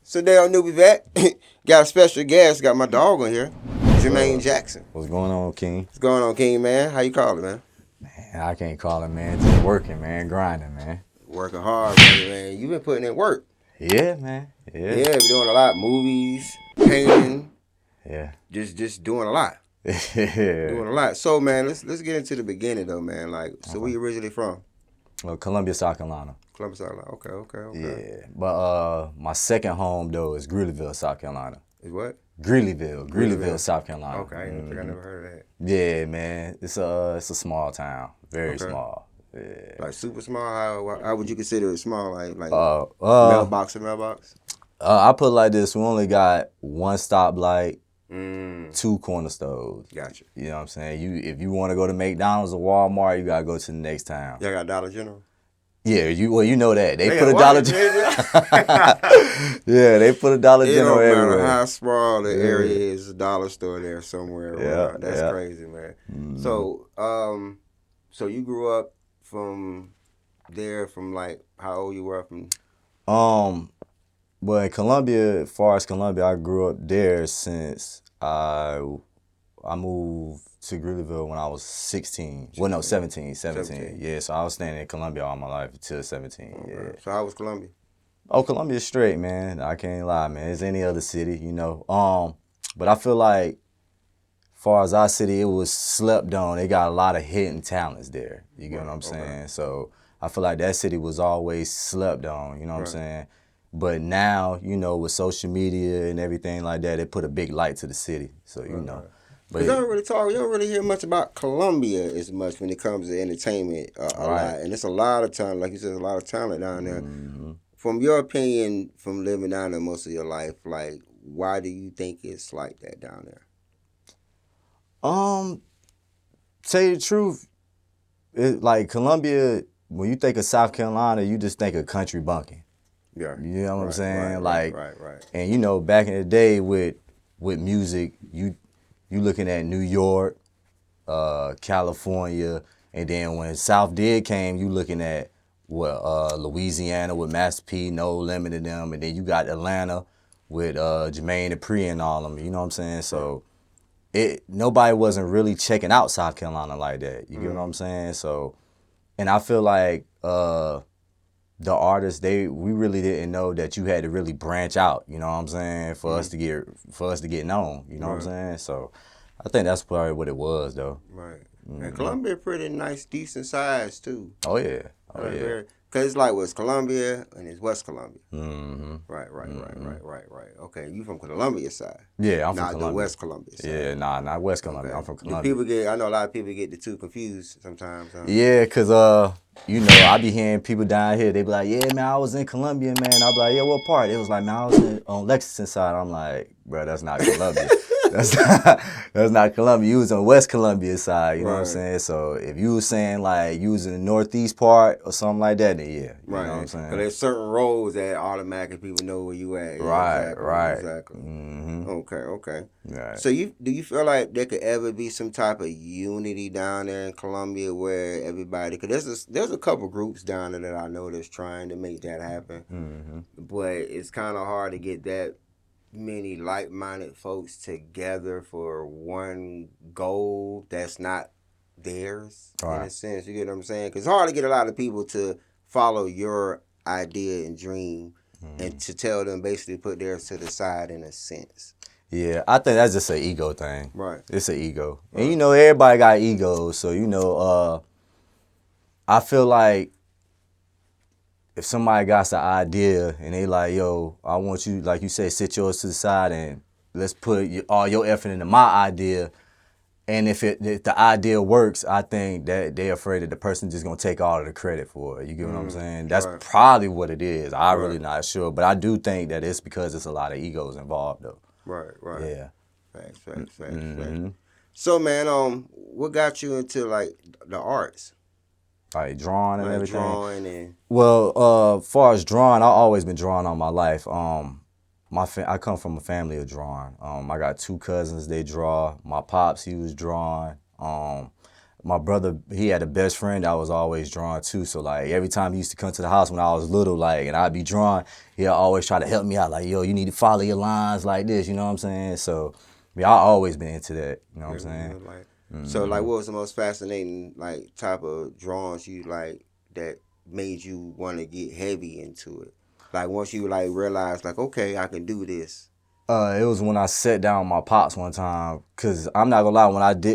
So today on NewbieVeT, got a special guest. Got my dog on here, Jermaine Jackson. What's going on, King? What's going on, King, man? How you calling, man? Man, I can't call it, man. Just working, man. Grinding, man. Working hard, man. You been putting in work. Yeah, man. Yeah. Yeah, been doing a lot. Movies, painting. Yeah. Just doing a lot. Yeah. Doing a lot. So, man, let's get into the beginning, though, man. Like, so where you originally from? Well, Columbia, South Carolina. Columbus, South Carolina. Okay. Yeah. But my second home, though, is Greeleyville, South Carolina. Is what? Greeleyville, South Carolina. Okay, I think I never heard of that. Yeah, man. It's a small town. Very small. Yeah. Like super small? How would you consider it small? Like mailbox to mailbox? I put it like this. We only got one stoplight, 2 corner stores. Gotcha. You know what I'm saying? If you want to go to McDonald's or Walmart, you gotta go to the next town. Y'all got Dollar General? Yeah, you know that. They put a Dollar General. Yeah, they put a Dollar General everywhere. No matter how small the area is, a dollar store there somewhere. Yeah, that's crazy, man. Mm-hmm. So you grew up from there from like how old you were from? Well, in Columbia, as far as Columbia, I grew up there since I moved to Greeleyville when I was 16. Well, no, 17. Yeah, so I was staying in Columbia all my life until 17. Okay. Yeah. So how was Columbia? Oh, Columbia's straight, man. I can't lie, man. It's any other city, you know. But I feel like, as far as our city, it was slept on. They got a lot of hidden talents there. You get what I'm saying? So I feel like that city was always slept on. You know what I'm saying? But now, you know, with social media and everything like that, it put a big light to the city. So you know. But you don't really hear much about Columbia as much when it comes to entertainment a lot. And it's a lot of talent, like you said, a lot of talent down there. Mm-hmm. From your opinion, from living down there most of your life, like, why do you think it's like that down there? Tell you the truth, like Columbia, when you think of South Carolina, you just think of country bunking. Yeah. You know what I'm saying? Right. And you know, back in the day with music, you looking at New York, California, and then when South did came, you looking at Louisiana with Master P, No Limit to them, and then you got Atlanta with Jermaine Dupri and all them. You know what I'm saying? So nobody wasn't really checking out South Carolina like that. You get what I'm saying? So, and I feel like the artists, we really didn't know that you had to really branch out, you know what I'm saying, for us to get known, you know what I'm saying? So I think that's probably what it was, though. Right. Mm-hmm. And Columbia pretty nice, decent size too. Oh yeah. Because it's like it's Columbia and it's West Columbia. Mm-hmm. Right. Okay, you from Columbia side? Yeah, I'm from Columbia. Not the West Columbia side. Yeah, not West Columbia. Okay. I'm from I Columbia. know a lot of people get the two confused sometimes. Huh? Yeah, cause you know, I be hearing people down here. They be like, "Yeah, man, I was in Columbia, man." I be like, "Yeah, what part?" It was like, "Man, I was on Lexington side." I'm like, "Bro, that's not Columbia." That's not Columbia. You was on West Columbia side, you know what I'm saying? So if you was saying like you was in the northeast part or something like that, then yeah. You know what I'm saying? Because there's certain roads that automatically people know where you at. Exactly. Mm-hmm. Okay. Right. So do you feel like there could ever be some type of unity down there in Columbia where everybody, because there's a couple groups down there that I know that's trying to make that happen. Mm-hmm. But it's kind of hard to get that many like-minded folks together for one goal that's not theirs, in a sense. You get what I'm saying? Because it's hard to get a lot of people to follow your idea and dream and to tell them basically put theirs to the side in a sense. Yeah, I think that's just an ego thing. Right. It's an ego. Right. And you know, everybody got egos, so you know, I feel like if somebody got an idea and they like, yo, I want you, like you said, sit yours to the side and let's put all your effort into my idea. And if the idea works, I think that they're afraid that the person just gonna take all of the credit for it. You get what I'm saying? That's probably what it is. I'm really not sure, but I do think that it's because it's a lot of egos involved, though. Right. Yeah. Facts. So, man, what got you into like the arts? Like drawing and everything. Drawing. Well, far as drawing, I've always been drawing all my life. I come from a family of drawing. I got 2 cousins, they draw. My pops, he was drawing. my brother, he had a best friend that I was always drawing too. So like every time he used to come to the house when I was little, like, and I'd be drawing, he'll always try to help me out. Like, yo, you need to follow your lines like this. You know what I'm saying? So, I always been into that. You know what I'm saying? So like, what was the most fascinating like type of drawings you like that made you want to get heavy into it? Like once you like realized like, okay, I can do this. It was when I sat down with my pops one time, cause I'm not gonna lie,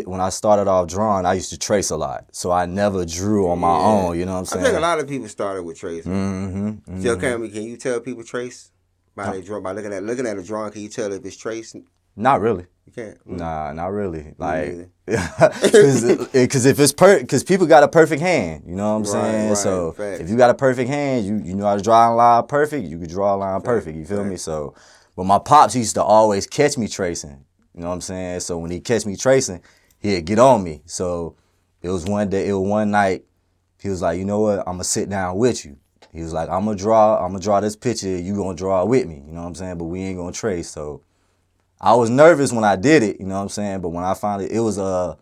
when I started off drawing, I used to trace a lot, so I never drew on my own. You know what I'm saying? I think a lot of people started with tracing. So can you tell people trace by they draw by looking at a drawing? Can you tell if it's traced? Not really. You can't. Nah, not really. Like, cause if it's cause people got a perfect hand. You know what I'm saying? Right, so facts. if you got a perfect hand, you know how to draw a line perfect. You could draw a line perfect. You feel me? So, but my pops used to always catch me tracing. You know what I'm saying? So when he catch me tracing, he'd get on me. So it was one night. He was like, you know what? I'm gonna sit down with you. He was like, I'm gonna draw this picture. You gonna draw it with me. You know what I'm saying? But we ain't gonna trace. So I was nervous when I did it, you know what I'm saying? But when I found it was the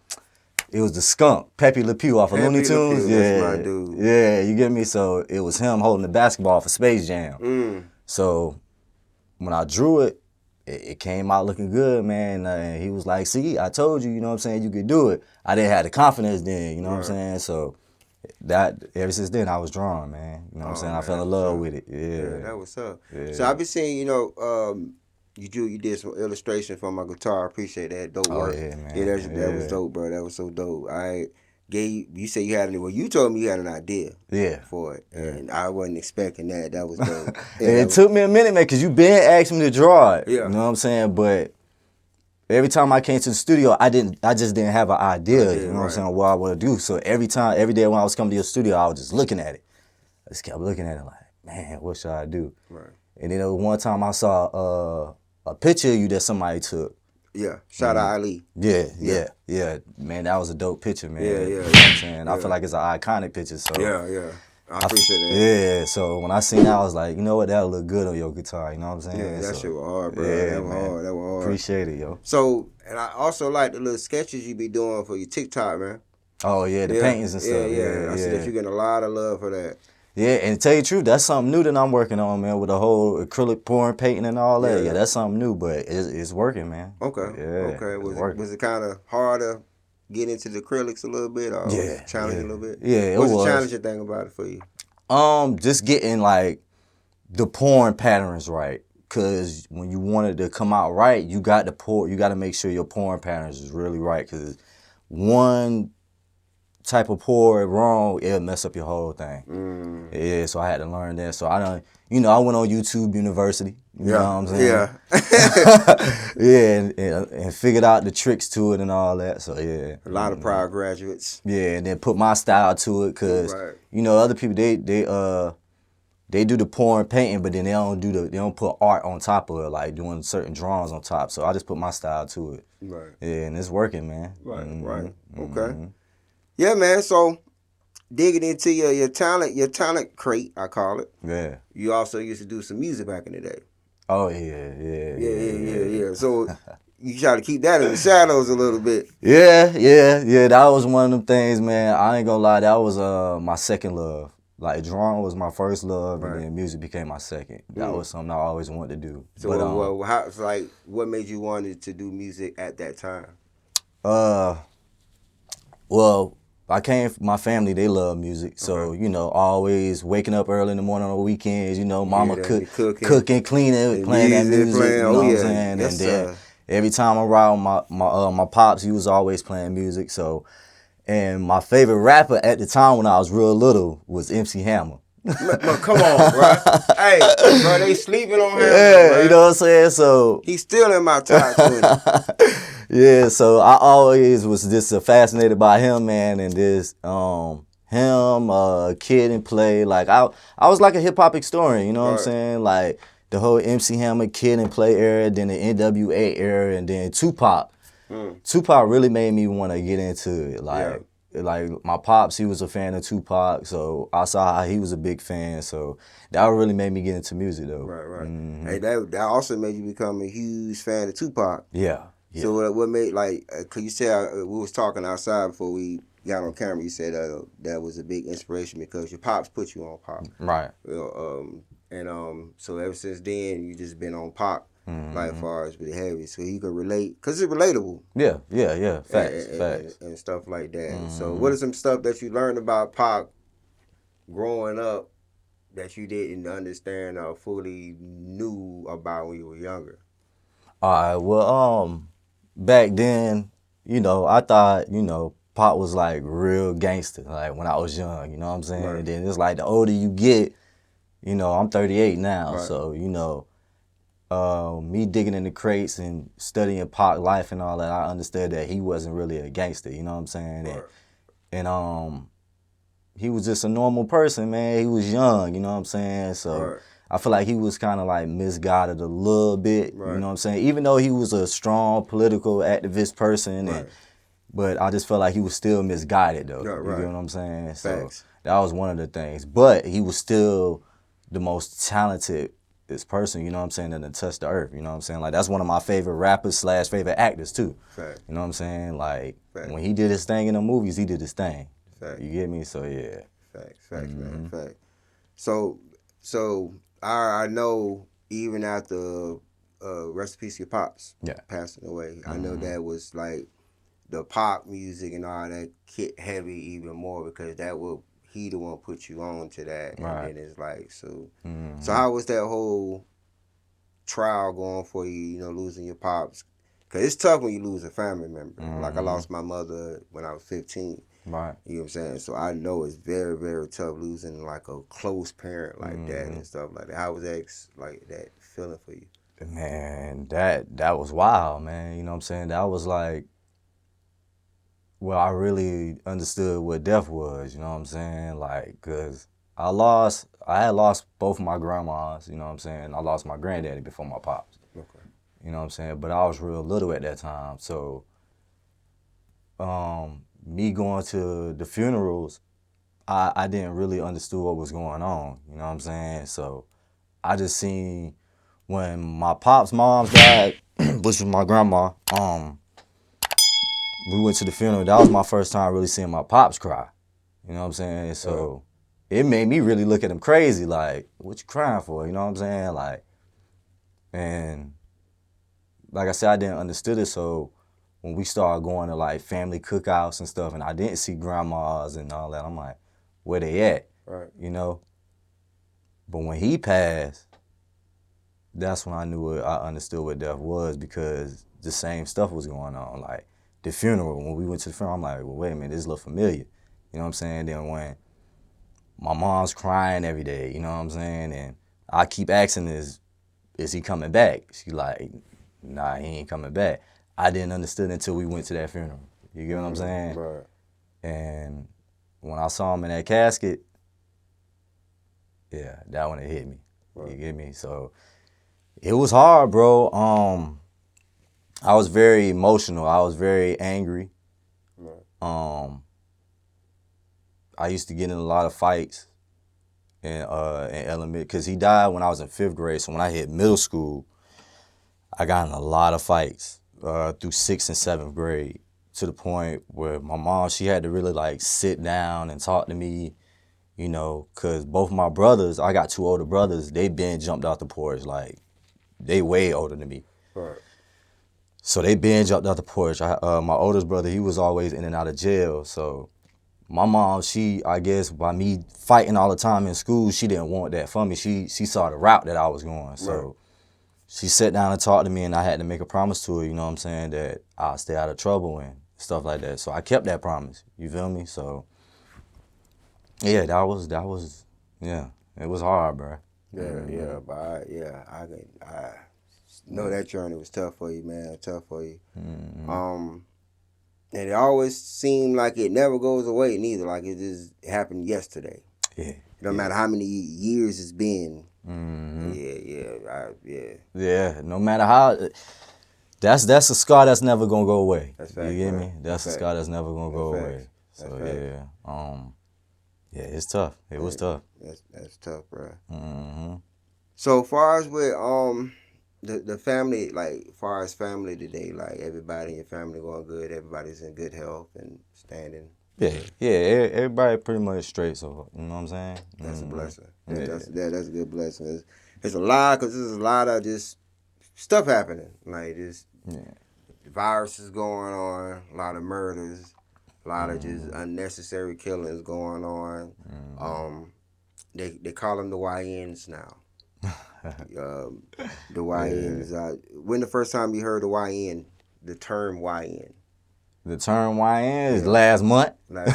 skunk, Pepe Le Pew off of Looney Tunes. That's my dude. Yeah, you get me? So it was him holding the basketball for Space Jam. So when I drew it, it came out looking good, man. And he was like, see, I told you, you know what I'm saying, you could do it. I didn't have the confidence then, you know what I'm saying? So that ever since then I was drawing, man. You know what I'm saying? I fell in love with it. Yeah, that was up. Yeah. So I've been seeing, you did some illustration for my guitar. I appreciate that. Dope work. Yeah, man. Yeah, that was dope, bro. That was so dope. You said you had you told me you had an idea for it. And I wasn't expecting that. That was dope. And it took me a minute, man, because you been asking me to draw it. Yeah. You know what I'm saying? But every time I came to the studio, I just didn't have an idea, you know what I'm saying, what I want to do. So every day when I was coming to your studio, I was just looking at it. I just kept looking at it like, man, what should I do? Right. And then one time I saw a picture of you that somebody took. Yeah. Shout out Ali. Yeah. Man, that was a dope picture, man. Yeah. You know what I'm saying? I feel like it's an iconic picture. So Yeah. I appreciate that. Yeah, so when I seen that, I was like, you know what, that'll look good on your guitar, you know what I'm saying? Yeah, that shit was hard, bro. Yeah, that was hard. Appreciate it, yo. So, and I also like the little sketches you be doing for your TikTok, man. Oh, yeah, the paintings and stuff. Yeah. I see that you getting a lot of love for that. Yeah, and to tell you the truth, that's something new that I'm working on, man, with the whole acrylic pouring painting and all that. Yeah, that's something new, but it's working, man. Okay. Was it kind of hard to get into the acrylics a little bit, or challenging a little bit? Yeah, What's the challenging thing about it for you? Just getting like the pouring patterns right. Cause when you want it to come out right, you got to make sure your pouring patterns is really right. Cause one type of pour wrong, it'll mess up your whole thing. Yeah, so I had to learn that. So I went on YouTube University. You know what I'm saying? Yeah. and figured out the tricks to it and all that. So yeah. A lot of proud graduates. Yeah, and then put my style to it, cause other people they do the pouring painting, but then they don't put art on top of it, like doing certain drawings on top. So I just put my style to it. Right. Yeah, and it's working, man. Right. Okay. Yeah, man. So digging into your talent crate, I call it. Yeah. You also used to do some music back in the day. Oh yeah. So you try to keep that in the shadows a little bit. Yeah. That was one of them things, man. I ain't gonna lie, that was my second love. Like drawing was my first love, and then music became my second. That was something I always wanted to do. So, what made you wanted to do music at that time? Well, my family, they love music. So, always waking up early in the morning on the weekends, mama cooking, cleaning, playing that music, you know what I'm saying? And then every time I'm around my pops, he was always playing music. So, and my favorite rapper at the time when I was real little was MC Hammer. Come on, bro. Hey, bro, they sleeping on him. Yeah, bro. You know what I'm saying? So he's still in my top 20. Yeah, so I always was just fascinated by him, man, and this Kid and Play. Like I was like a hip hop historian, you know what I'm saying? Like the whole MC Hammer, Kid and Play era, then the NWA era, and then Tupac. Tupac really made me want to get into it. Like my pops, he was a fan of Tupac, so I saw how he was a big fan. So that really made me get into music, though. Right. Hey, that also made you become a huge fan of Tupac. Yeah. So what made cause you said we was talking outside before we got on camera, you said that was a big inspiration because your pops put you on pop. Right. So ever since then, you just been on pop, like Mm-hmm. far as with heavy, so you can relate because it's relatable. Yeah. Facts. And stuff like that. So what Mm-hmm. are some stuff that you learned about pop growing up that you didn't understand or fully knew about when you were younger? All right. Well, back then, I thought, Pop was like real gangster, like when I was young. You know what I'm saying? Right. And then it's like the older you get, I'm 38 now, Right. so me digging in the crates and studying Pac life and all that, I understood that he wasn't really a gangster. You know what I'm saying? Right. And he was just a normal person, man. He was young, you know what I'm saying? So Right. I feel like he was kind of like misguided a little bit, you Right. know what I'm saying? Even though he was a strong political activist person, Right. but I just felt like he was still misguided though. Right. You get Right. what I'm saying? So Facts. that was one of the things. But he was still the most talented this person, you know what I'm saying, that touched the earth, you know what I'm saying? Like that's one of my favorite rappers / favorite actors too. Facts. You know what I'm saying? Like Facts. when he did his thing in the movies, he did his thing. Facts. You get me? So yeah. Facts, man. Facts. So I know even after rest in peace your pops Yeah. passing away, I know that was like the pop music and all that hit heavy even more because that will he the one put you on to that, and Right. then it's like so how was that whole trial going for you? You know, losing your pops. Cause it's tough when you lose a family member. Like I lost my mother when I was 15. Right. You know what I'm saying? So I know it's very, very tough losing like a close parent like that and stuff like that. How was that like that feeling for you? Man, that was wild, man. You know what I'm saying? That was like, well, I really understood what death was, you know what I'm saying? Like, cause I had lost both my grandmas, you know what I'm saying? I lost my granddaddy before my pops. Okay. You know what I'm saying? But I was real little at that time. So me going to the funerals, I didn't really understand what was going on. You know what I'm saying? So I just seen when my pop's mom's died, which was my grandma, we went to the funeral. That was my first time really seeing my pops cry. You know what I'm saying? So it made me really look at him crazy, like, what you crying for? You know what I'm saying? Like, and like I said, I didn't understood it. So when we started going to like family cookouts and stuff, and I didn't see grandmas and all that, I'm like, where they at? Right. You know? But when he passed, that's when I understood what death was because the same stuff was going on. Like the funeral, when we went to the funeral, I'm like, well, wait a minute, this look familiar. You know what I'm saying? Then when my mom's crying every day, you know what I'm saying? And I keep asking is he coming back? She like, nah, he ain't coming back. I didn't understand until we went to that funeral. You get what I'm saying? Right. And when I saw him in that casket, yeah, that one it hit me. Right. You get me? So it was hard, bro. I was very emotional. I was very angry. Right. I used to get in a lot of fights in elementary because he died when I was in 5th grade. So when I hit middle school, I got in a lot of fights through 6th and 7th grade to the point where my mom, she had to really like sit down and talk to me, you know, because both my brothers, I got 2 older brothers, they been jumped out the porch. Like, they way older than me. Right. So they been jumped out the porch. My oldest brother, he was always in and out of jail. So my mom, she, I guess, by me fighting all the time in school, she didn't want that for me. She saw the route that I was going. So Right. she sat down and talked to me, and I had to make a promise to her, you know what I'm saying, that I'll stay out of trouble and stuff like that. So I kept that promise. You feel me? So yeah, that was yeah, it was hard, bro. Yeah, but I know that journey was tough for you, man. Tough for you. And it always seemed like it never goes away neither. Like it just happened yesterday. Yeah. No matter how many years it's been. Mm-hmm. Yeah. Yeah, no matter how, that's a scar that's never gonna go away. That's You fact, get bro. me? That's a scar that's never gonna go away. That's So facts. yeah, it's tough. It was tough. That's tough, bro. Mm-hmm. So far as with the family, like far as family today, like everybody in your family going good, everybody's in good health and standing. Everybody pretty much straight. So you know what I'm saying? That's a blessing. Yeah. That's a good blessing. It's a lot because there's a lot of just stuff happening. Like this viruses going on, a lot of murders, a lot of just unnecessary killings going on. They call them the YNs now. The YNs. When the first time you heard the term YN? The term YN is last month. Right.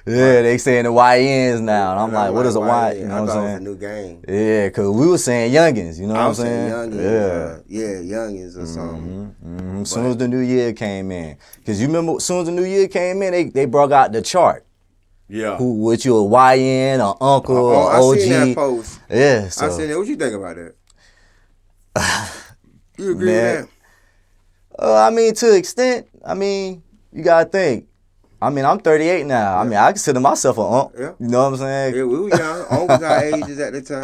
Yeah, they saying the YNs now. And I'm like, what is a YN? You know I what thought I'm it was a saying? new game. Yeah, because we were saying youngins. You know what I'm saying? Youngins. Youngins or something. As soon as the new year came in. Because you remember, as soon as the new year came in, they brought out the chart. Yeah. Who, with you, a YN, or uncle, or OG. I seen that post. Yeah, so. I seen that. What you think about that? You agree with that? I mean, to an extent, you got to think. I'm 38 now. Yeah. I consider myself an uncle. Yeah. You know what I'm saying? Yeah, we were young. Uncles our ages at the time.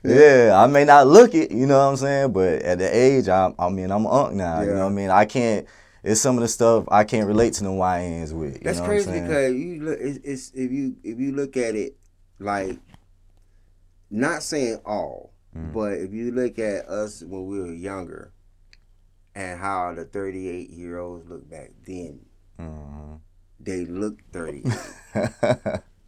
Yeah, I may not look it, you know what I'm saying? But at the age, I'm an uncle now. You know what I mean? I can't, it's some of the stuff I can't relate to them YNs with. That's know crazy what I'm saying? because you look, it's if you look at it like, not saying all, but if you look at us when we were younger and how the 38-year-olds look back then, they look 38.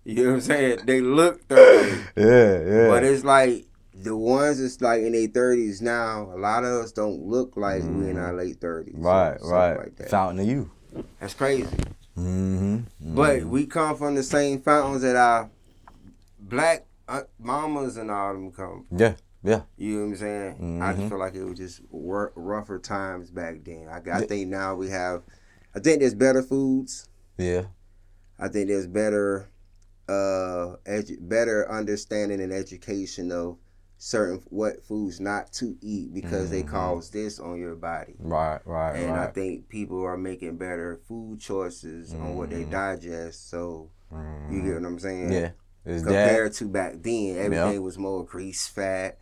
You know what I'm saying? They look 38. Yeah. But it's like the ones that's like in their 30s now, a lot of us don't look like we in our late 30s. Right. Like that. Fountain of youth. That's crazy. But we come from the same fountains that our black mamas and all them come from. Yeah. You know what I'm saying? I just feel like it was just rougher times back then. I think now I think there's better foods. Yeah. I think there's better better understanding and education of what foods not to eat because they cause this on your body. Right. And I think people are making better food choices on what they digest. So you get what I'm saying? Yeah. Compared to back then, everything was more grease, fat,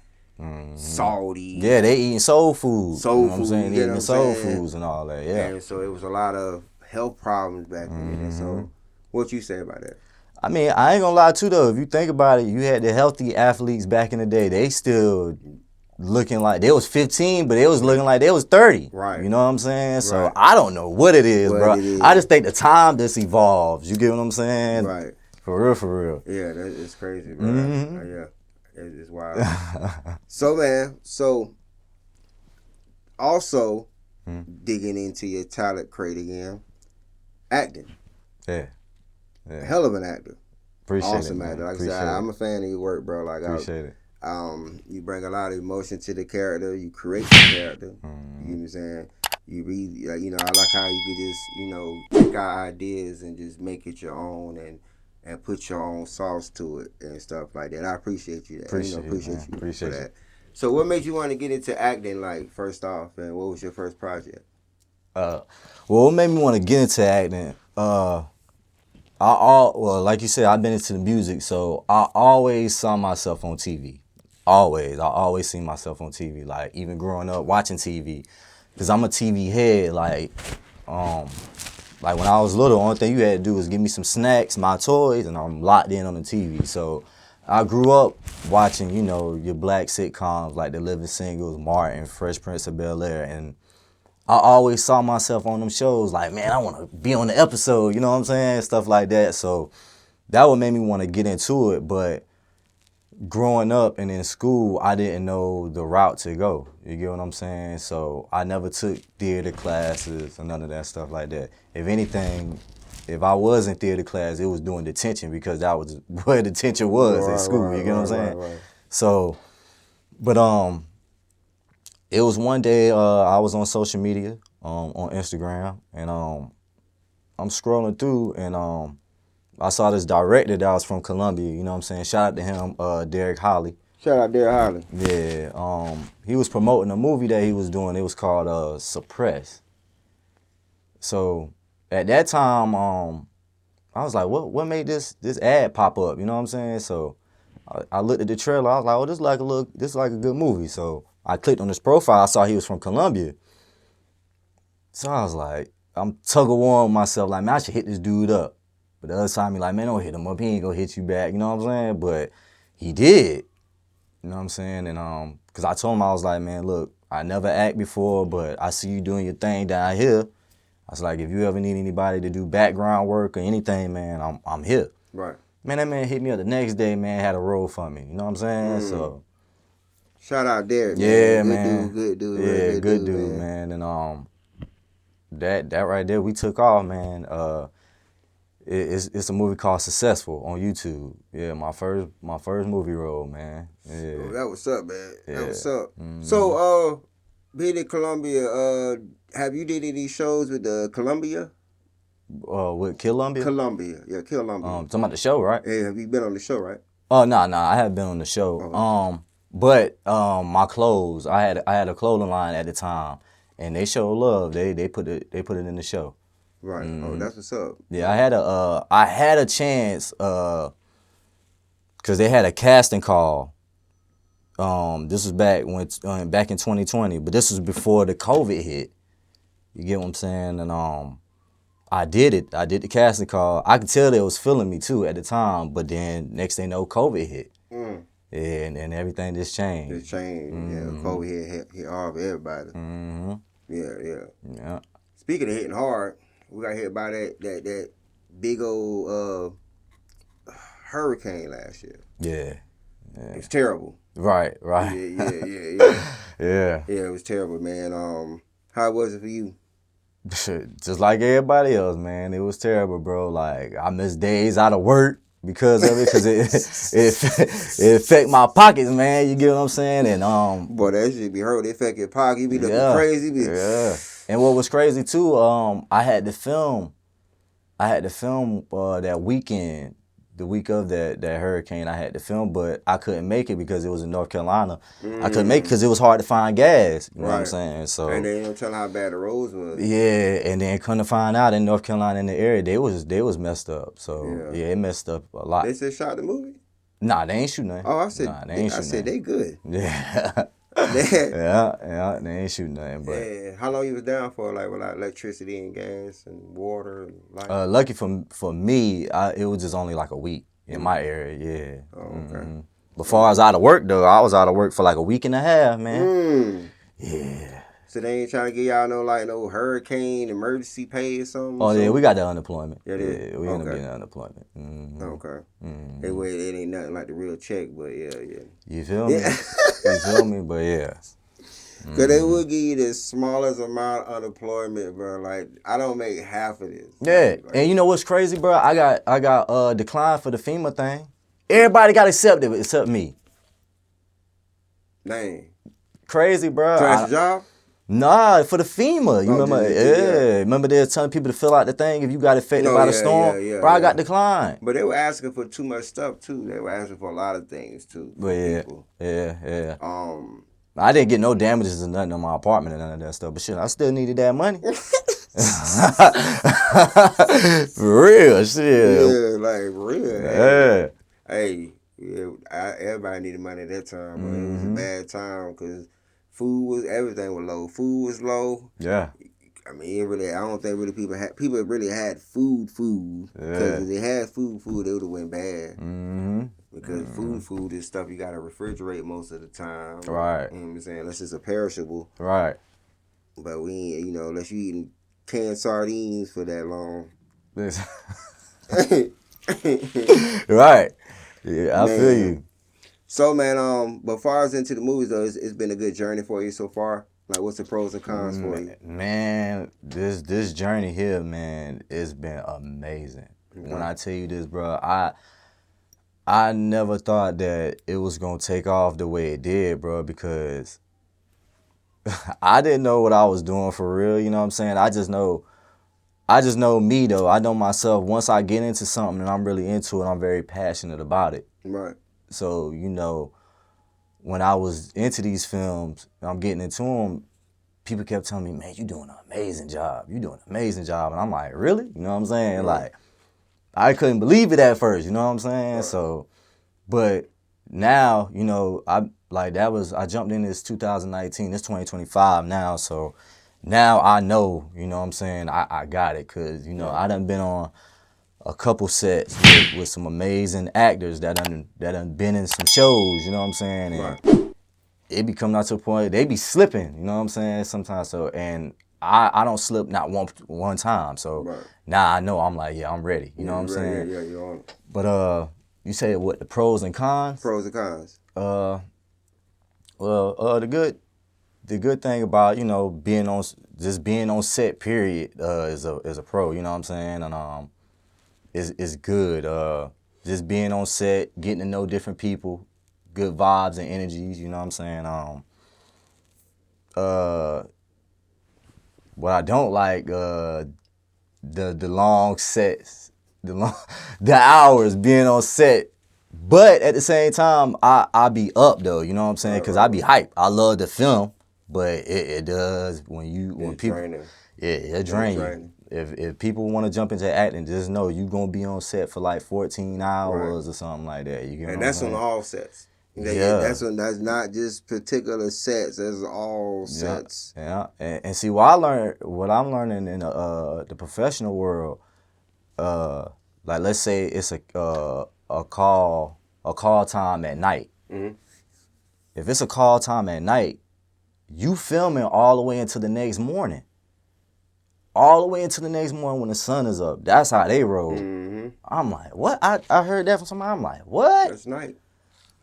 salty. Yeah, they eating soul food. Soul you know food. What I'm saying? You Eating soul foods and all that. Yeah. And so it was a lot of health problems back then. And so what you say about that? I ain't gonna lie too though. If you think about it, you had the healthy athletes back in the day. They still looking like they was 15, but they was looking like they was 30. Right. You know what I'm saying? So I don't know what it is, bro. I just think the time just evolves. You get what I'm saying? Right. For real. Yeah, it's crazy, bro. Yeah, it's wild. So man, also digging into your talent crate again, acting. Yeah. Hell of an actor. Appreciate awesome it, man. actor. Like I said, I'm a fan of your work, bro. Like Appreciate it. You bring a lot of emotion to the character. You create the character. You know what I'm saying? You read, I like how you could just, take our ideas and just make it your own and put your own sauce to it and stuff like that. I appreciate you. Appreciate you for that. So, what made you want to get into acting? Like, first off, and what was your first project? What made me want to get into acting? Like you said, I've been into the music, so I always saw myself on TV. I always seen myself on TV. Like even growing up watching TV, cause I'm a TV head. Like when I was little, the only thing you had to do was give me some snacks, my toys, and I'm locked in on the TV. So I grew up watching, your black sitcoms like The Living Singles, Martin, Fresh Prince of Bel-Air, and I always saw myself on them shows like, man, I want to be on the episode, you know what I'm saying? Stuff like that. So that what made me want to get into it. But growing up and in school, I didn't know the route to go. You get what I'm saying? So I never took theater classes or none of that stuff like that. If anything, if I was in theater class, it was doing detention because that was where detention was at school. You get what I'm saying? Right. So, but it was one day I was on social media, on Instagram, and I'm scrolling through, and I saw this director that was from Columbia. You know what I'm saying? Shout out to him, Derek Holly. Shout out Derek Holly. Yeah. He was promoting a movie that he was doing. It was called Suppress. So at that time, I was like, what made this ad pop up? You know what I'm saying? So I looked at the trailer. I was like, this is like a good movie. So I clicked on his profile. I saw he was from Columbia. So I was like, I'm tug of war myself, like, man, I should hit this dude up. But the other time, he like, man, don't hit him up. He ain't gonna hit you back. You know what I'm saying? But he did. You know what I'm saying? And cause I told him, I was like, man, look, I never act before, but I see you doing your thing down here. I was like, if you ever need anybody to do background work or anything, man, I'm here. Right. Man, that man hit me up the next day, man, had a role for me. You know what I'm saying? So shout out Derek, yeah, man. Good Dude. Yeah, good dude, man. And that right there, we took off, man. It's a movie called Successful on YouTube. Yeah, my first movie role, man. Yeah. Oh, that what's up, man. Yeah. That what's up. Mm-hmm. So, being in Colombia, have you did any shows with Colombia? With Columbia? Colombia, yeah, Colombia. Talking about the show, right? Hey, have you been on the show, right? Oh, no, I haven't been on the show. But my clothes, I had a clothing line at the time, and they showed love. They put it in the show. Right. Mm-hmm. Oh, that's what's up. Yeah, I had a chance because they had a casting call. This was back in 2020, but this was before the COVID hit. You get what I'm saying? And I did it. I did the casting call. I could tell they was feeling me too at the time, but then next thing you know, COVID hit. Yeah, and everything just changed. It changed. Yeah, COVID hit hard for everybody. Yeah. Speaking of hitting hard, we got hit by that big old hurricane last year. Yeah. It was terrible. Right. Yeah. Yeah, it was terrible, man. How was it for you? Just like everybody else, man. It was terrible, bro. Like, I missed days out of work because of it, because it affect my pockets, man. You get what I'm saying? And boy, that shit be hurt. It affect your pocket. You be looking crazy. Yeah. And what was crazy too, I had to film that weekend, the week of that hurricane. I had to film, but I couldn't make it because it was in North Carolina. I couldn't make it because it was hard to find gas. You know what I'm saying? So, and they don't tell how bad the roads was. Yeah, and then come to find out in North Carolina, in the area, they was messed up. So yeah, it messed up a lot. They said shot the movie? Nah, they ain't shooting nothing. Oh, I said they good. Yeah. Yeah, they ain't shooting nothing. But yeah, how long you was down for, like without electricity and gas and water and light? Lucky for me, it was just only like a week in my area. Yeah. Oh, okay. Before I was out of work though, I was out of work for like a week and a half, man. Yeah. So they ain't trying to get y'all no hurricane emergency pay or something? Oh yeah, we got the unemployment. Yeah, we ended up getting unemployment. Okay. Anyway, it ain't nothing like the real check, but yeah. You feel me? You feel me? But yeah. Cause they would give you the smallest amount of unemployment, bro. Like, I don't make half of this. Yeah, like, and you know what's crazy, bro? I got declined for the FEMA thing. Everybody got accepted except me. Dang. Crazy, bro. Trash job? Nah, for the FEMA. You remember? Yeah. Remember they were telling people to fill out the thing if you got affected by the storm? Bro, I got declined. But they were asking for too much stuff, too. They were asking for a lot of things, too. But people. Yeah. I didn't get no damages or nothing on my apartment and none of that stuff, but shit, I still needed that money. For real, shit. Yeah, like real. Yeah. Hey, everybody needed money at that time, but it was a bad time because everything was low. Food was low. Yeah. I mean, I don't think really people really had food. Because if they had food, it would have went bad. Because food is stuff you gotta refrigerate most of the time. Right. You know what I'm saying? Unless it's a perishable. Right. But we ain't, unless you eating canned sardines for that long. Right. Yeah, I feel you. So, man, but far as into the movies, though, it's been a good journey for you so far. Like, what's the pros and cons for you? Man, this journey here, man, it's been amazing. Okay. When I tell you this, bro, I never thought that it was going to take off the way it did, bro, because I didn't know what I was doing for real, you know what I'm saying? I just know me, though. I know myself. Once I get into something and I'm really into it, I'm very passionate about it. Right. So, when I was into these films, I'm getting into them, people kept telling me, man, you doing an amazing job. You doing an amazing job. And I'm like, really? You know what I'm saying? Right. Like, I couldn't believe it at first, you know what I'm saying? Right. So, but now, I jumped in this 2019, it's 2025 now, so now I know, you know what I'm saying, I got it, because, you know, I done been on a couple sets with some amazing actors that done been in some shows, you know what I'm saying, and it be coming out to a point, they be slipping, you know what I'm saying, sometimes, so, and I don't slip not one time, so now I know, I'm like, yeah, I'm ready, you know what I'm saying? Yeah, you're on it. But, you say what, the pros and cons? Pros and cons. Well, the good thing about, you know, being on set, period, is a pro, you know what I'm saying, and is good. Just being on set, getting to know different people, good vibes and energies, you know what I'm saying. What I don't like, the long sets, the hours being on set. But at the same time, I be up though, you know what I'm saying? Because I be hyped. I love the film, but it does when people, draining. it drain you. If people want to jump into acting, just know you gonna be on set for like 14 hours or something like that. You get what And I'm that's saying? on all sets. Yeah. That's not just particular sets. That's all sets. Yeah. And see what I'm learning in the professional world. Like let's say it's a call time at night. Mm-hmm. If it's a call time at night, you filming all the way into the next morning. All the way into the next morning when the sun is up. That's how they roll. Mm-hmm. I'm like, what? I heard that from somebody. I'm like, what? That's night.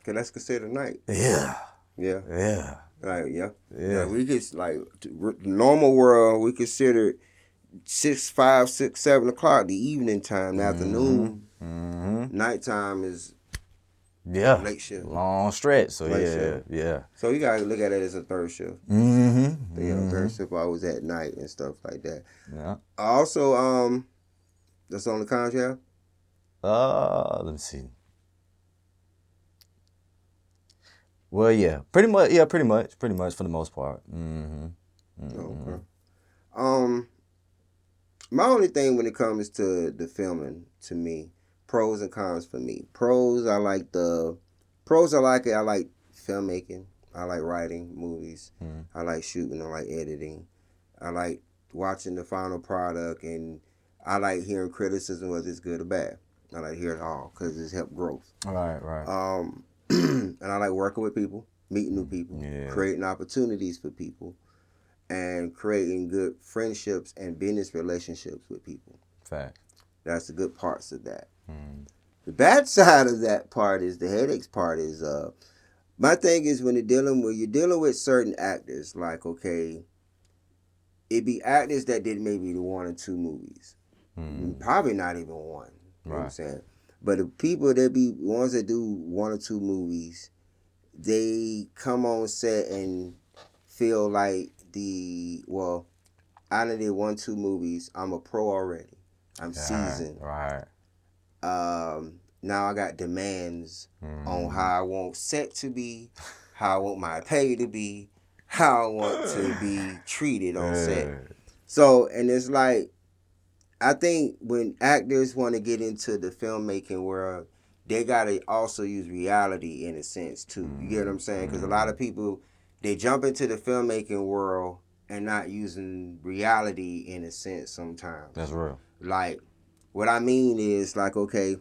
Cause that's considered night. Yeah. Yeah. Yeah. Like Yeah. Like, we could normal world. We consider 6, 5, 6, 7 o'clock the evening time, the afternoon. Mm-hmm. Nighttime is late shift. Long stretch. So late shift. Yeah. So you gotta look at it as a third shift. Mm-hmm. You know, third shift always at night and stuff like that. Yeah. Also, that's on the contract. Let me see. Well, yeah, pretty much for the most part. Mm-hmm. Mm-hmm. Okay. My only thing when it comes to the filming, to me, pros and cons for me. Pros, I like it. I like filmmaking. I like writing movies. I like shooting. I like editing. I like watching the final product, and I like hearing criticism, whether it's good or bad. I like hearing it all because it's helped growth. Right. And I like working with people, meeting new people, Yeah. creating opportunities for people, and creating good friendships and business relationships with people. Fact. That's the good parts of that. The bad side of that part is the headaches part is my thing is when you're dealing with certain actors, like, okay, it be actors that did maybe the 1 or 2 movies. Probably not even one. You know what I'm saying? But the people that be ones that do 1 or 2 movies, they come on set and feel like I did 1, 2 movies. I'm a pro already. I'm seasoned. Right. Now I got demands on how I want set to be, how I want my pay to be, how I want to be treated on set. So, and it's like, I think when actors want to get into the filmmaking world, they got to also use reality in a sense too. You get what I'm saying? Because a lot of people, they jump into the filmmaking world and not using reality in a sense sometimes. That's real. Like, what I mean is, like, okay,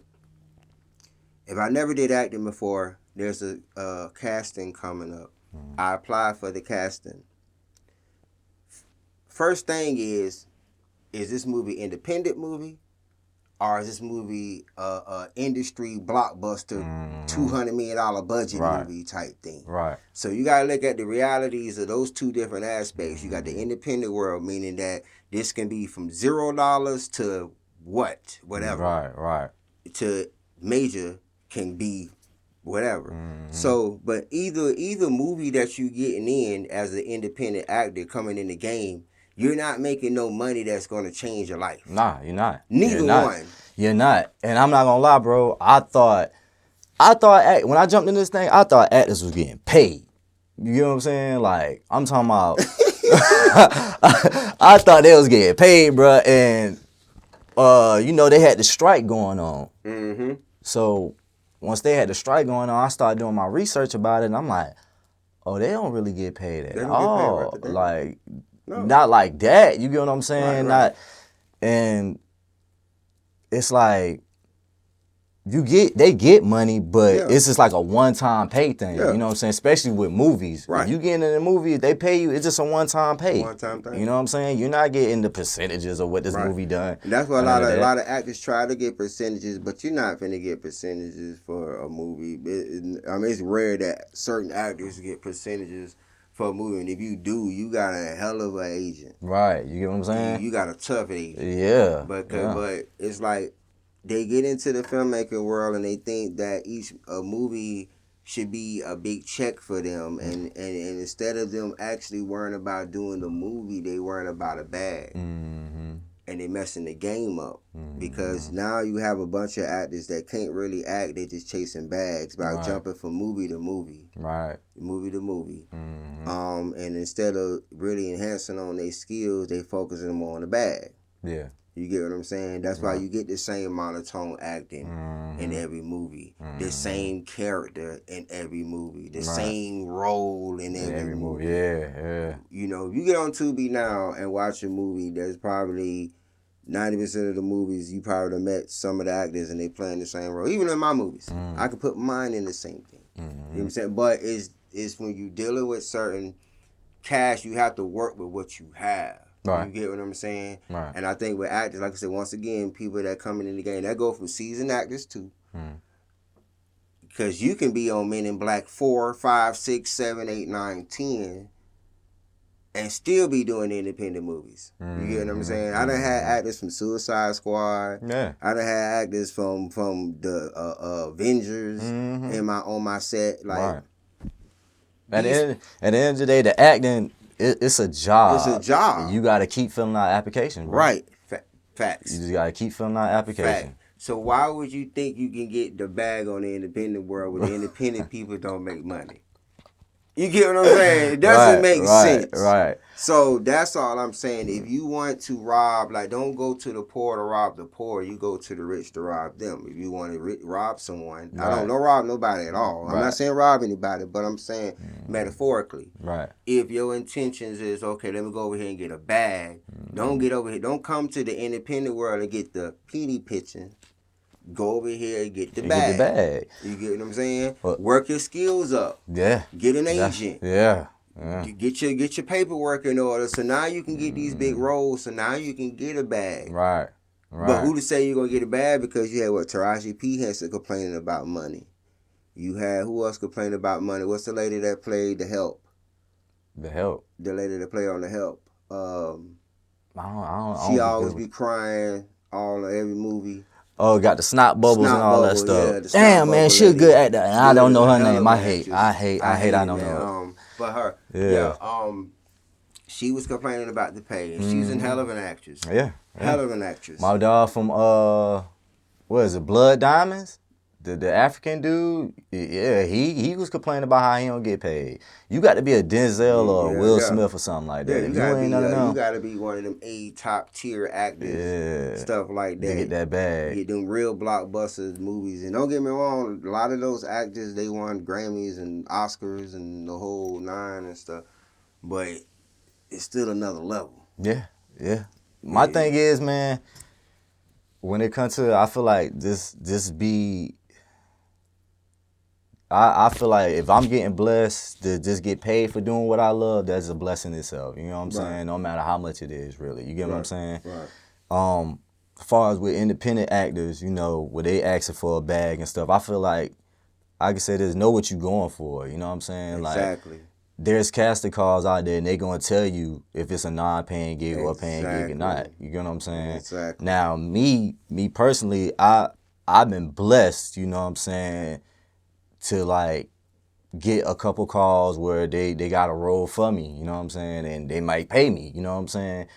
if I never did acting before, there's a casting coming up. I apply for the casting. First thing is this movie independent movie, or is this movie industry blockbuster, $200 million budget movie type thing? Right. So you gotta look at the realities of those two different aspects. You got the independent world, meaning that this can be from $0 to whatever. Right. To major can be whatever. So, but either movie that you getting in as an independent actor coming in the game, you're not making no money that's going to change your life. Nah, you're not. Neither one. You're not. And I'm not gonna lie, bro. I thought when I jumped in this thing, I thought actors was getting paid. You know what I'm saying? Like, I'm talking about. I thought they was getting paid, bro. And you know, they had the strike going on. Mm-hmm. So once they had the strike going on, I started doing my research about it, and I'm like, oh, they don't really get paid at all. Get paid right. Like, not like that. You get what I'm saying? Right. Not, and it's like they get money, but it's just like a one-time pay thing. You know what I'm saying? Especially with movies. Right. If you get in a movie, they pay you. It's just a one-time pay. One-time thing. You know what I'm saying? You're not getting the percentages of what this movie done. And that's why a lot of actors try to get percentages, but you're not finna get percentages for a movie. I mean, it's rare that certain actors get percentages for a movie, and if you do, you got a hell of an agent. Right. You get what I'm saying? You got a tough agent. Yeah. But it's like they get into the filmmaking world and they think that a movie should be a big check for them, and instead of them actually worrying about doing the movie, they worrying about a bag. And they messing the game up because now you have a bunch of actors that can't really act. They just chasing bags by jumping from movie to movie. Movie to movie. And instead of really enhancing on their skills, they focusing more on the bag. Yeah. You get what I'm saying? That's why you get the same monotone acting in every movie. The same character in every movie. The same role in every movie. Yeah. You know, if you get on Tubi now and watch a movie, there's probably 90% of the movies you probably have met some of the actors and they playing the same role. Even in my movies, I could put mine in the same thing. You know what I'm saying? But it's when you dealing with certain cast, you have to work with what you have. Right. You get what I'm saying? Right. And I think with actors, like I said, once again, people that coming in the game, that go from seasoned actors too. Because you can be on Men in Black 4, 5, 6, 7, 8, 9, 10 and still be doing independent movies. You get what I'm saying? I done had actors from Suicide Squad. Yeah. I done had actors from the Avengers on my set. Like, at the end of the day, the acting, it's a job. It's a job. You got to keep filling out applications, bro. Right. Facts. You just got to keep filling out applications. Fact. So why would you think you can get the bag on the independent world when the independent people don't make money? You get what I'm saying? It doesn't make sense. Right. So that's all I'm saying. If you want to rob, like, don't go to the poor to rob the poor. You go to the rich to rob them. If you want to rob someone, I don't rob nobody at all. I'm not saying rob anybody, but I'm saying metaphorically. Right. If your intentions is, okay, let me go over here and get a bag. Don't get over here. Don't come to the independent world and get the PD pitching. Go over here and get the bag. You get what I'm saying? Work your skills up. Yeah. Get an agent. Yeah. Get your paperwork in order. So now you can get these big roles. So now you can get a bag. Right. But who to say you're gonna get a bag? Because you had Taraji P. Henson complaining about money. You had who else complaining about money? What's the lady that played The Help? The Help. The lady that played on The Help. I don't. She always be crying every movie. Oh, got the snot bubbles and all that stuff. Yeah, damn, man, she a good actor. And I don't know her name. I don't know her. But her, she was complaining about the pay, and she's a hell of an actress. Yeah. Hell of an actress. My dog from what is it, Blood Diamonds? The African dude, yeah, he was complaining about how he don't get paid. You got to be a Denzel or a Will Smith or something like that. You got to be one of them top tier actors, stuff like that. To get that bag. Get them real blockbusters movies. And don't get me wrong, a lot of those actors, they won Grammys and Oscars and the whole nine and stuff. But it's still another level. Yeah. My thing is, man, when it comes to, I feel like I feel like if I'm getting blessed to just get paid for doing what I love, that's a blessing itself. You know what I'm saying? No matter how much it is, really. You get what I'm saying? Right. As far as with independent actors, you know, where they asking for a bag and stuff, I feel like I can say this, know what you're going for. You know what I'm saying? Exactly. Like, there's casting calls out there, and they're going to tell you if it's a non-paying gig or a paying gig or not. You get what I'm saying? Exactly. Now, me personally, I've been blessed, you know what I'm saying, to like get a couple calls where they got a role for me, you know what I'm saying, and they might pay me, you know what I'm saying.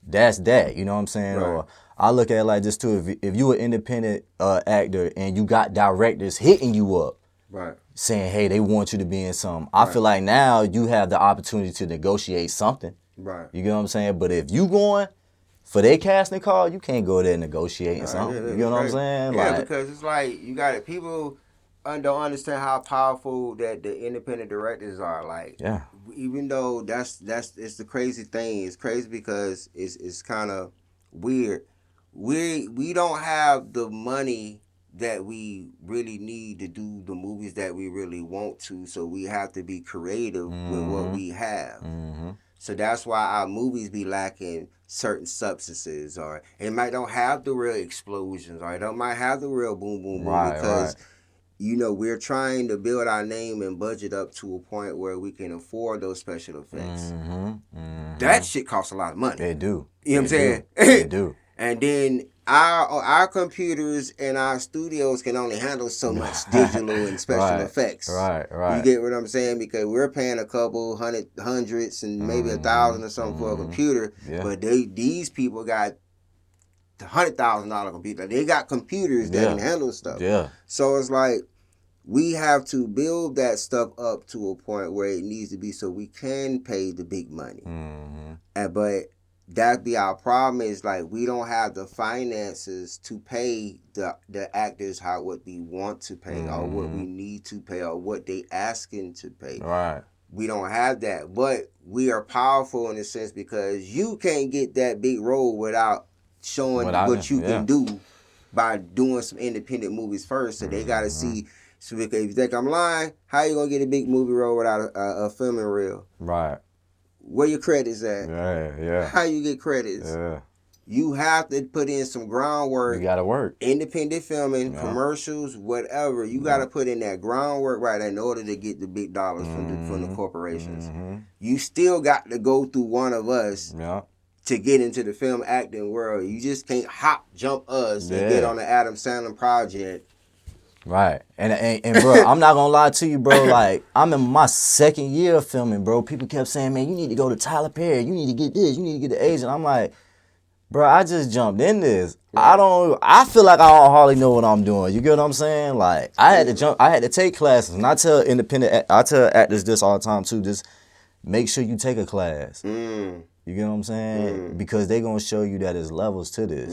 That's that, you know what I'm saying. Right. Or I look at it like this too. If you an independent actor and you got directors hitting you up, right, saying, hey, they want you to be in something, I feel like now you have the opportunity to negotiate something. Right. You get what I'm saying. But if you going for their casting call, you can't go there negotiating something. You know what I'm saying? Yeah, like, because it's like you got it. People. don't understand how powerful that the independent directors are. Like, Yeah. even though that's it's the crazy thing. It's crazy because it's kind of weird. We don't have the money that we really need to do the movies that we really want to. So we have to be creative with what we have. Mm-hmm. So that's why our movies be lacking certain substances, or it might don't have the real explosions, or it don't might have the real boom boom boom, Right, because right. we're trying to build our name and budget up to a point where we can afford those special effects. Mm-hmm. Mm-hmm. That shit costs a lot of money. They do. You know what I'm saying? They do. And then our computers and our studios can only handle so much digital and special effects. Right. You get what I'm saying? Because we're paying a couple hundreds and maybe 1,000 or something for a computer, Yeah. but these people got $100,000 computer. They got computers that can handle stuff. Yeah. So it's like we have to build that stuff up to a point where it needs to be so we can pay the big money. But that be our problem, is like we don't have the finances to pay the actors what we want to pay, or what we need to pay, or what they asking to pay. Right. We don't have that, but we are powerful in a sense because you can't get that big role without showing what you can do by doing some independent movies first. So they got to see. So if you think I'm lying, how you gonna get a big movie role without a filming reel? Right. Where your credits at? Yeah. How you get credits? Yeah. You have to put in some groundwork. You gotta work. Independent filming, commercials, whatever. You gotta put in that groundwork right in order to get the big dollars from the corporations. You still got to go through one of us to get into the film acting world. You just can't jump us and get on the Adam Sandler project. Right. And bro, I'm not gonna lie to you, bro. Like, I'm in my second year of filming, bro. People kept saying, man, you need to go to Tyler Perry. You need to get this. You need to get the agent. I'm like, bro, I just jumped in this. Right. I feel like I don't hardly know what I'm doing. You get what I'm saying? Like, I had to take classes. And I tell actors this all the time too. Just make sure you take a class. You get what I'm saying? Because they gonna show you that there's levels to this.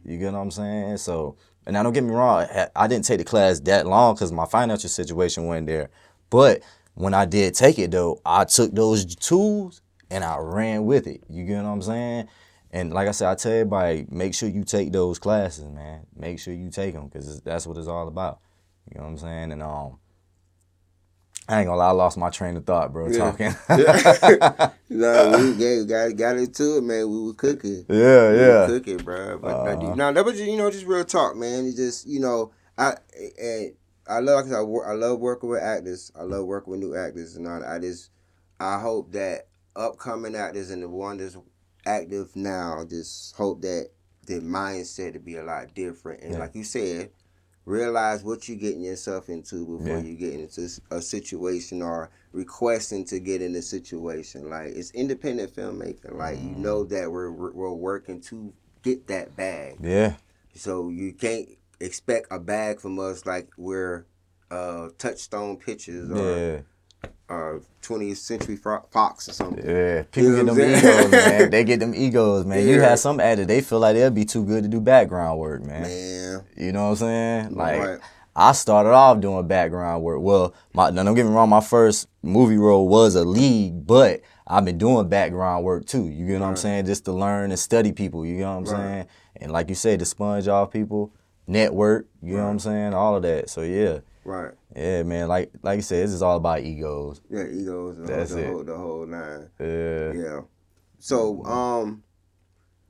You get what I'm saying? So, and now don't get me wrong, I didn't take the class that long because my financial situation wasn't there. But when I did take it though, I took those tools and I ran with it. You get what I'm saying? And like I said, I tell everybody, make sure you take those classes, man. Make sure you take them because that's what it's all about. You know what I'm saying? And I ain't gonna lie, I lost my train of thought, bro, talking. No, we got into it, man. We were cooking. We were cooking, bro. But that was just real talk, man. It's just I love working with actors. I love working with new actors, and I hope that upcoming actors and the one that's active now just hope that their mindset to be a lot different. And like you said, realize what you're getting yourself into before you get into a situation or requesting to get in a situation. Like, it's independent filmmaking. Like, you know that we're working to get that bag. Yeah. So you can't expect a bag from us like we're Touchstone Pictures or 20th Century Fox or something. Yeah, people get them egos, man. They get them egos, man. You have some actors, they feel like they'll be too good to do background work, man. You know what I'm saying? Like, I started off doing background work. Well, now don't get me wrong, my first movie role was a lead, but I've been doing background work too. You get what I'm saying? Just to learn and study people. You get what I'm saying? And like you said, to sponge off people, network. You know what I'm saying? All of that. So yeah. Right. Yeah, man. Like you said, this is all about egos. Yeah, egos. The whole nine. Yeah. So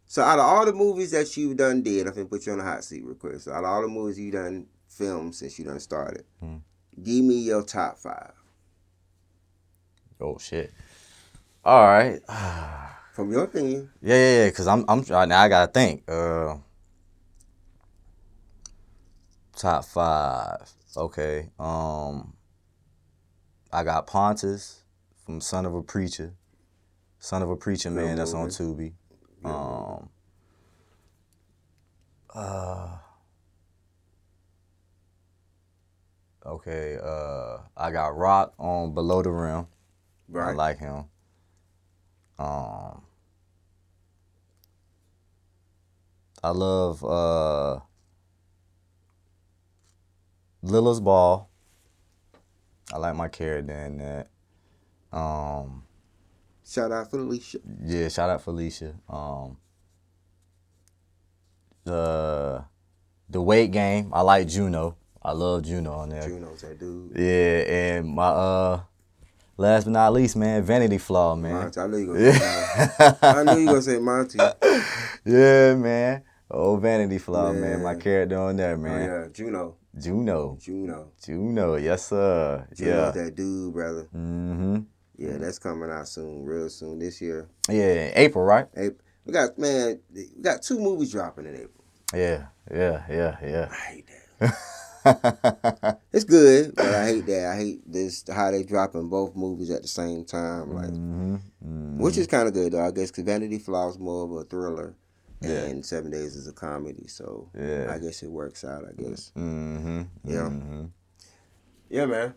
so out of all the movies that you've done did, I'm gonna put you on the hot seat real quick. So out of all the movies you done filmed since you done started, give me your top 5. Oh shit. All right. From your opinion. Yeah. Cause I'm now I gotta think. Top 5. Okay. I got Pontus from Son of a Preacher. Son of a Preacher, man. That's on Tubi. Okay. I got Rock on Below the Rim. Right. I like him. I love Lila's Ball. I like my character in that. Shout out Felicia. Yeah, shout out Felicia. The weight game, I like Juno. I love Juno on there. Juno's that dude. Yeah, and my last but not least, man, Vanity Flaw, man. Monty. I knew you gonna say Monty. I knew you gonna say Monty. Yeah, man. Old Vanity Flaw, man. My character on there, man. Oh yeah, Juno. Juno, yes sir. Juno's that dude, brother. Mm-hmm. Yeah, that's coming out soon, real soon this year. Yeah, April, right? April. We got 2 movies dropping in April. Yeah. I hate that. It's good, but I hate that. I hate this how they dropping both movies at the same time, like, which is kind of good though, I guess, because Vanity Fair is more of a thriller, and 7 Days is a comedy, so I guess it works out. I guess. Yeah, man.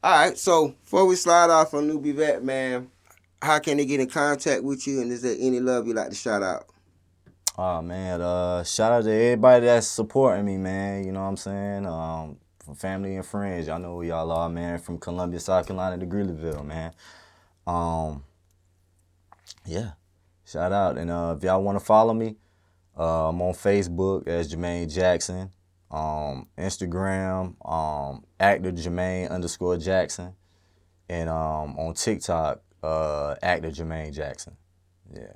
All right, so before we slide off on NewbieVeT, man, how can they get in contact with you, and is there any love you like to shout out? Oh man, shout out to everybody that's supporting me, man. You know what I'm saying? From family and friends. Y'all know who y'all are, man. From Columbia, South Carolina to Greeleyville, man. Yeah. Shout out. And if y'all want to follow me, I'm on Facebook as Jermaine Jackson. Instagram, actor Jermaine_Jackson. And on TikTok, actor Jermaine Jackson. Yeah.